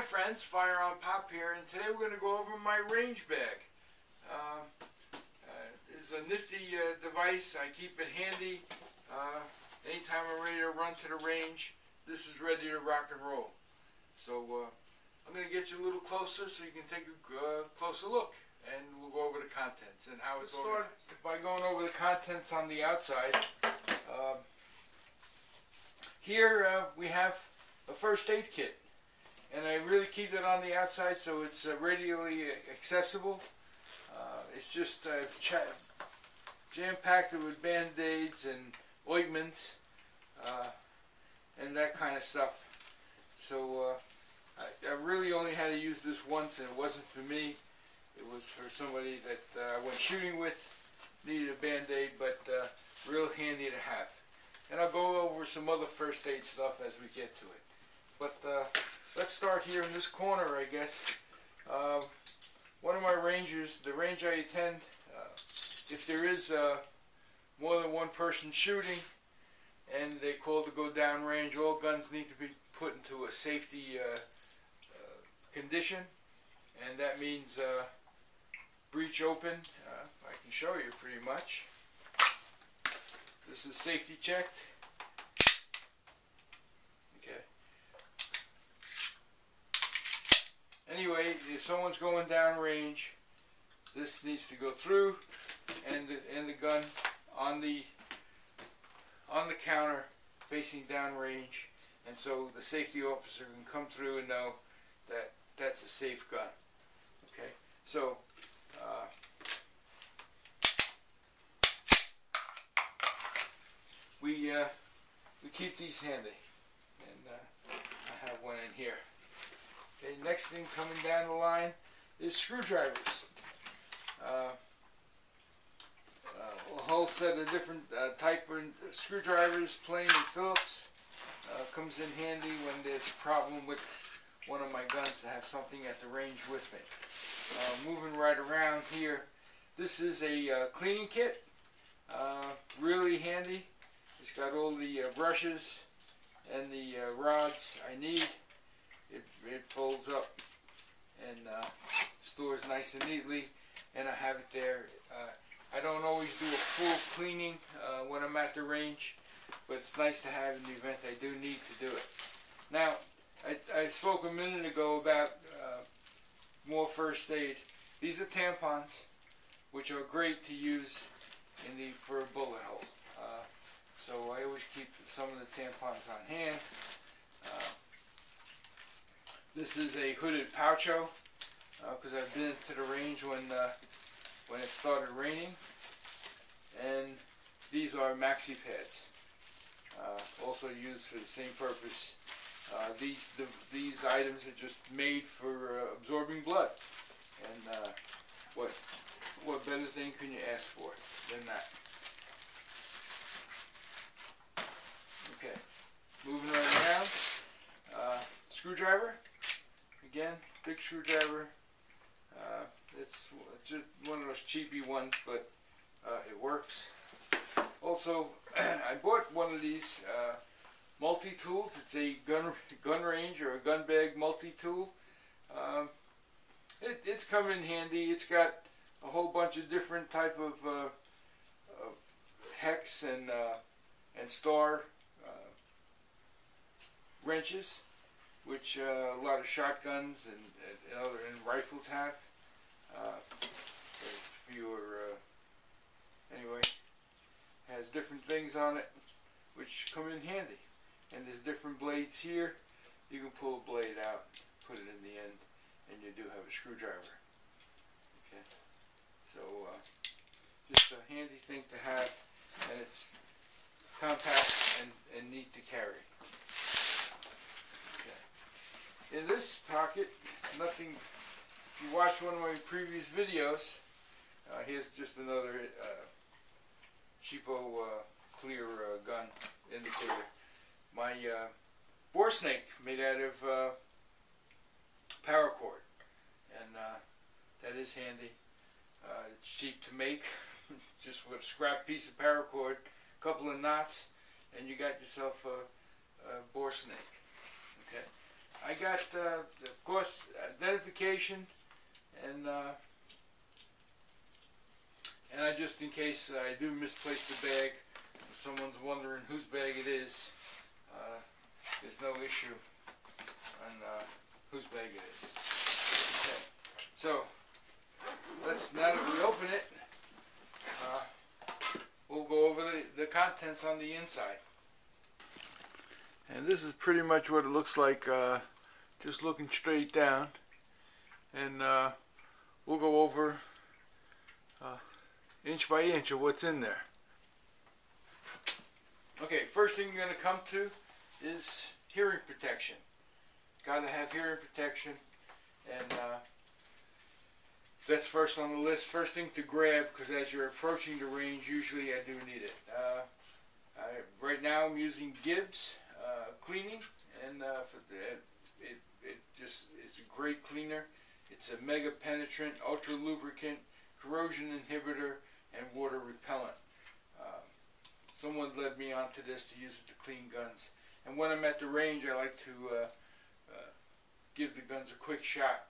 friends, FirearmPop here, and today we're going to go over my range bag. It's a nifty device. I keep it handy. Anytime I'm ready to run to the range, this is ready to rock and roll. So I'm going to get you a little closer so you can take a closer look, and we'll go over the contents and how it's organized. By going over the contents on the outside, here we have a first aid kit. And I really keep it on the outside so it's readily accessible. It's just jam-packed with band-aids and ointments and that kind of stuff. So I really only had to use this once, and it wasn't for me. It was for somebody that I went shooting with, needed a band-aid, but real handy to have. And I'll go over some other first aid stuff as we get to it. But let's start here in this corner, I guess. One of my rangers, the range I attend, if there is more than one person shooting and they call to go down range, all guns need to be put into a safety condition, and that means breech open. I can show you pretty much. This is safety checked. Anyway, if someone's going down range, this needs to go through, and the gun on the counter facing down range, and so the safety officer can come through and know that that's a safe gun. Okay, so we keep these handy, and I have one in here. Okay, next thing coming down the line is screwdrivers. A whole set of different type of screwdrivers, plain and Phillips. Comes in handy when there's a problem with one of my guns to have something at the range with me. Moving right around here, this is a cleaning kit. Really handy. It's got all the brushes and the rods I need. It folds up and stores nice and neatly, and I have it there. I don't always do a full cleaning when I'm at the range, but it's nice to have in the event I do need to do it. Now, I spoke a minute ago about more first aid. These are tampons, which are great to use for a bullet hole. So I always keep some of the tampons on hand. This is a hooded poucho, because I've been to the range when it started raining. And these are maxi pads, also used for the same purpose. These items are just made for absorbing blood, and what better thing can you ask for than that? Okay, moving right around. Screwdriver. Again, big screwdriver. It's just one of those cheapy ones, but it works. Also, I bought one of these multi-tools. It's a gun range or a gun bag multi-tool. It's coming in handy. It's got a whole bunch of different type of hex and star wrenches, which a lot of shotguns and rifles have. Anyway, has different things on it which come in handy. And there's different blades here. You can pull a blade out, put it in the end, and you do have a screwdriver. Okay, so just a handy thing to have, and it's compact and neat to carry. In this pocket, nothing. If you watched one of my previous videos, here's just another cheapo clear gun indicator. My bore snake made out of paracord, and that is handy. It's cheap to make, just with a scrap piece of paracord, a couple of knots, and you got yourself a bore snake. Okay. I got, of course, identification, and I just, in case I do misplace the bag, if someone's wondering whose bag it is, there's no issue on whose bag it is. Okay. So, now that we open it, we'll go over the contents on the inside. And this is pretty much what it looks like, just looking straight down. And we'll go over inch by inch of what's in there. Okay, first thing you're going to come to is hearing protection. Got to have hearing protection, and that's first on the list. First thing to grab, because as you're approaching the range, usually I do need it. Right now I'm using Gibbs cleaning, and it's a great cleaner. It's a mega penetrant, ultra lubricant, corrosion inhibitor, and water repellent. Someone led me onto this to use it to clean guns. And when I'm at the range, I like to give the guns a quick shot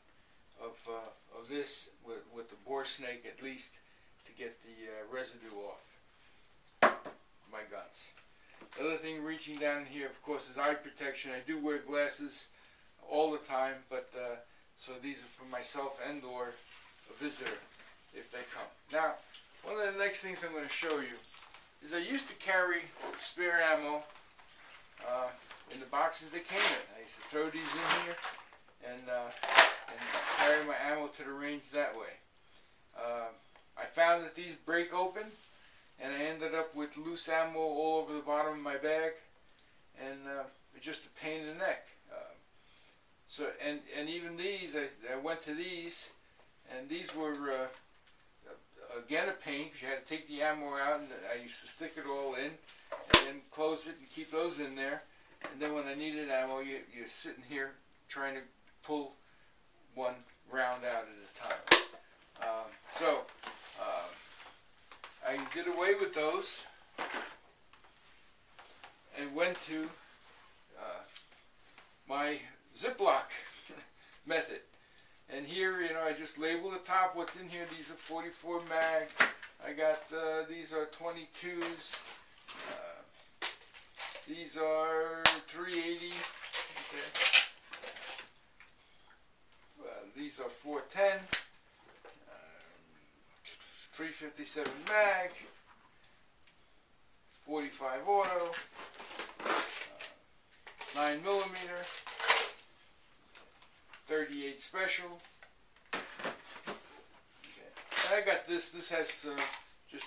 of this with the bore snake, at least, to get the residue off my guns. The other thing reaching down here, of course, is eye protection. I do wear glasses all the time, but so these are for myself and or a visitor if they come. Now, one of the next things I'm going to show you is I used to carry spare ammo in the boxes that came in. I used to throw these in here and carry my ammo to the range that way. I found that these break open, and I ended up with loose ammo all over the bottom of my bag, and it's just a pain in the neck. So even these, I went to these, and these were again a pain, because you had to take the ammo out, and I used to stick it all in and then close it and keep those in there, and then when I needed ammo, you're sitting here trying to pull one round out at a time. I did away with those and went to my Ziploc method. And here, I just label the top, what's in here. These are 44 mag. I got, these are 22s. These are 380. Okay. These are 410. 357 mag. 45 auto. 9mm. 38 special. Okay. And I got this. This has just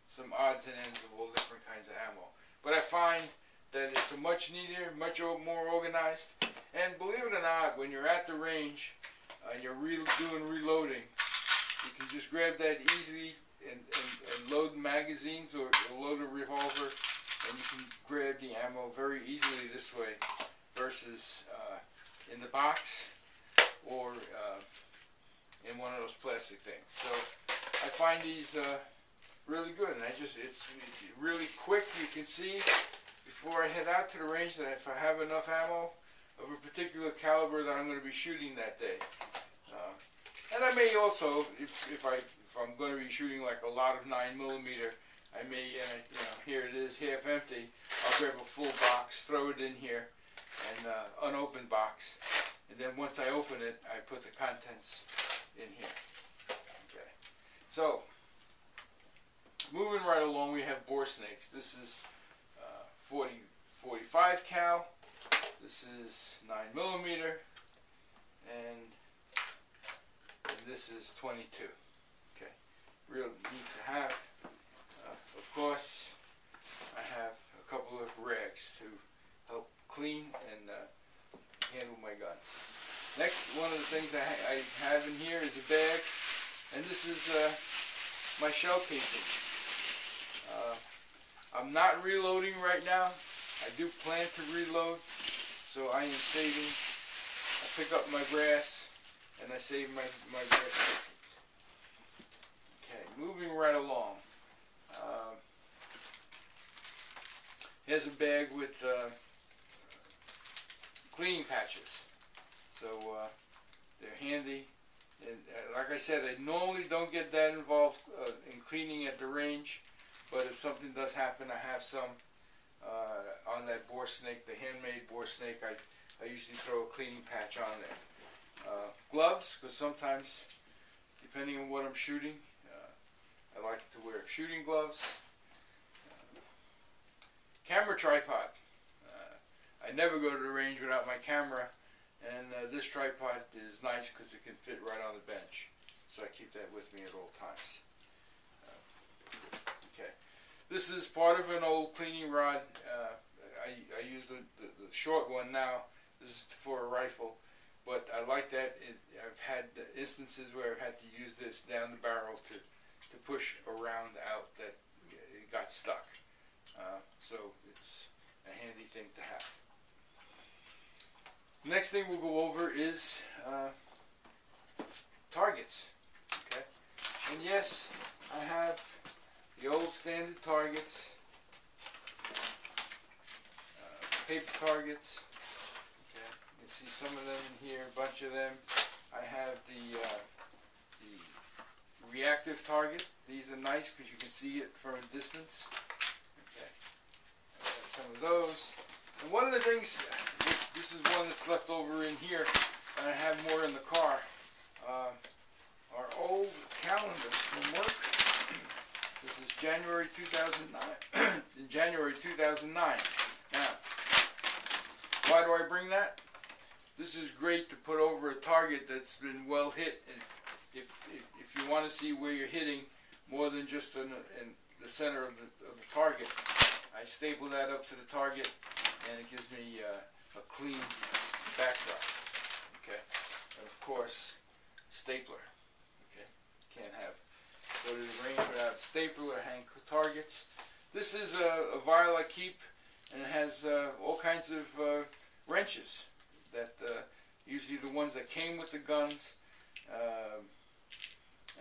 some odds and ends of all different kinds of ammo. But I find that it's a much neater, much more organized. And believe it or not, when you're at the range and you're doing reloading, you can just grab that easily and load magazines or load a revolver, and you can grab the ammo very easily this way versus in the box or in one of those plastic things. So I find these really good, and it's really quick. You can see before I head out to the range that if I have enough ammo of a particular caliber that I'm going to be shooting that day. And I may also, if I'm going to be shooting like a lot of 9mm, I may, here it is, half empty. I'll grab a full box, throw it in here, and unopened box, and then once I open it, I put the contents in here. Okay, so moving right along, we have bore snakes. This is 45 cal. This is 9mm, and this is 22. Okay, real neat to have. Of course, I have a couple of rags to help clean and handle my guns. Next, one of the things I have in here is a bag, and this is my shell casing. I'm not reloading right now. I do plan to reload, so I am saving. I pick up my brass, and I save my brass casings. Okay, moving right along. Here's a bag with cleaning patches. So they're handy. And like I said, I normally don't get that involved in cleaning at the range, but if something does happen, I have some on that boar snake, the handmade boar snake. I usually throw a cleaning patch on there. Gloves, because sometimes, depending on what I'm shooting, I like to wear shooting gloves. Camera tripod. I never go to the range without my camera, and this tripod is nice because it can fit right on the bench. So I keep that with me at all times. Okay, this is part of an old cleaning rod. I use the short one now. This is for a rifle, but I like that. I've had instances where I've had to use this down the barrel to push a round out that it got stuck. So it's a handy thing to have. Next thing we'll go over is targets. Okay, and yes, I have the old standard targets, paper targets. Okay, you can see some of them in here, a bunch of them. I have the reactive target. These are nice because you can see it from a distance. Okay, some of those. And one of the things, this is one that's left over in here, and I have more in the car. Our old calendars from work. This is January 2009. January 2009. Now, why do I bring that? This is great to put over a target that's been well hit. And if you want to see where you're hitting more than just in the center of the target, I staple that up to the target, and it gives me a clean backdrop. Okay, and of course, stapler. Okay, can't go to the range without a stapler or hang targets. This is a vial I keep, and it has all kinds of wrenches that usually the ones that came with the guns,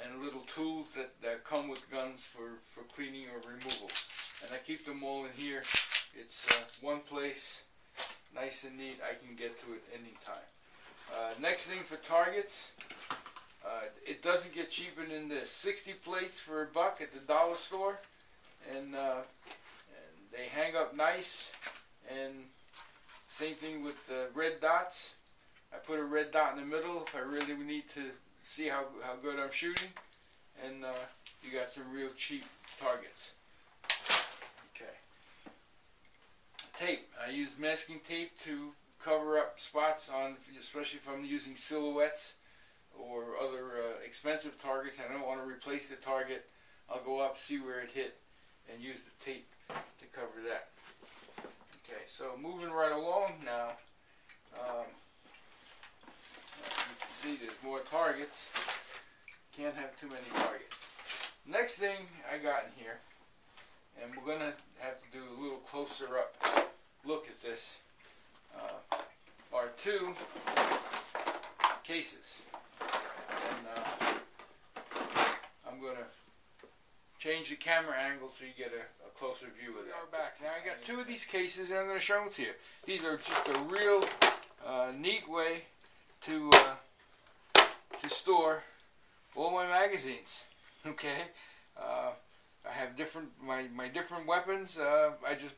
and little tools that come with guns for cleaning or removal. And I keep them all in here. It's one place, nice and neat. I can get to it anytime. Next thing for targets, it doesn't get cheaper than this. 60 plates for $1 at the dollar store, and they hang up nice. And same thing with red dots. I put a red dot in the middle if I really need to see how good I'm shooting, and you got some real cheap targets. Okay. Tape. I use masking tape to cover up spots on, especially if I'm using silhouettes or other expensive targets. I don't want to replace the target. I'll go up, see where it hit, and use the tape to cover that. Okay, so moving right along now. You can see there's more targets. Can't have too many targets. Next thing I got in here, and we're going to have to do a little closer up look at this, are two cases. And I'm going to change the camera angle so you get a closer view of that. Back. Now I got two of these cases, and I'm going to show them to you. These are just a real neat way to store all my magazines. Okay, I have my different weapons. I just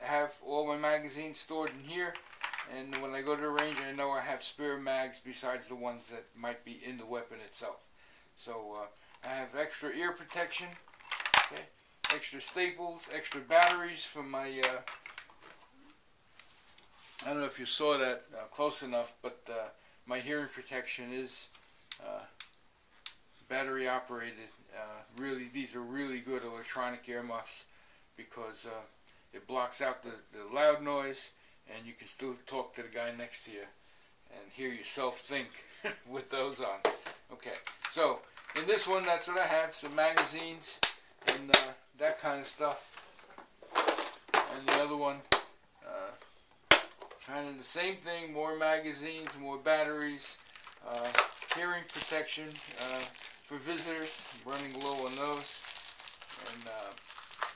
have all my magazines stored in here, and when I go to the range, I know I have spare mags besides the ones that might be in the weapon itself. So I have extra ear protection. Okay, extra staples, extra batteries for my. I don't know if you saw that close enough, but my hearing protection is battery operated. Really, these are really good electronic earmuffs because it blocks out the loud noise, and you can still talk to the guy next to you and hear yourself think with those on. Okay, so in this one, that's what I have, some magazines and that kind of stuff. And the other one, kind of the same thing, more magazines, more batteries, hearing protection for visitors, I'm running low on those,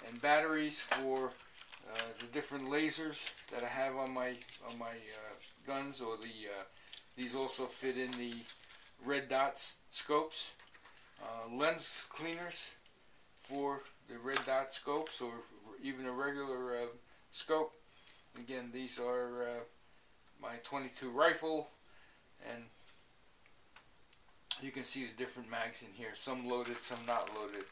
and batteries for the different lasers that I have on my guns, or these also fit in the red dots scopes. Lens cleaners for the red dot scopes, or even a regular scope. Again, these are my 22 rifle, and you can see the different mags in here. Some loaded, some not loaded.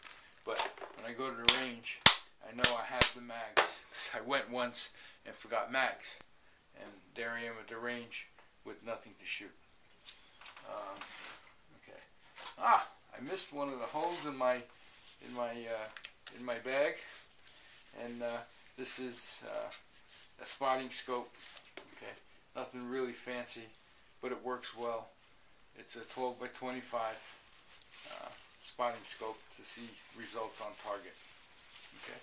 But when I go to the range, I know I have the mags. 'Cause I went once and forgot mags, and there I am at the range with nothing to shoot. Okay. I missed one of the holes in my bag, and this is a spotting scope. Okay, nothing really fancy, but it works well. It's a 12 by 25 spotting scope to see results on target. Okay,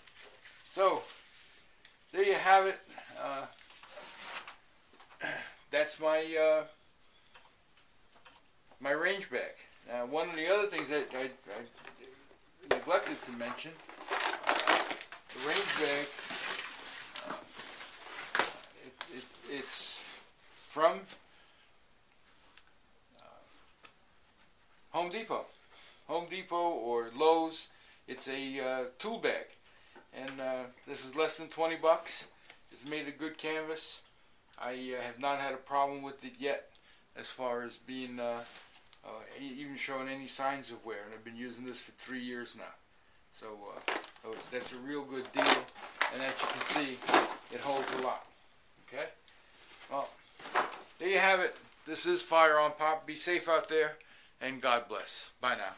so there you have it. That's my my range bag. Now, one of the other things that I neglected to mention, the range bag, it's from Home Depot or Lowe's. It's a tool bag, and this is less than 20 bucks. It's made of good canvas. I have not had a problem with it yet, as far as being even showing any signs of wear, and I've been using this for 3 years now. So that's a real good deal, and as you can see, it holds a lot. Okay, well, there you have it. This is Firearm Pop. Be safe out there, and God bless. Bye now.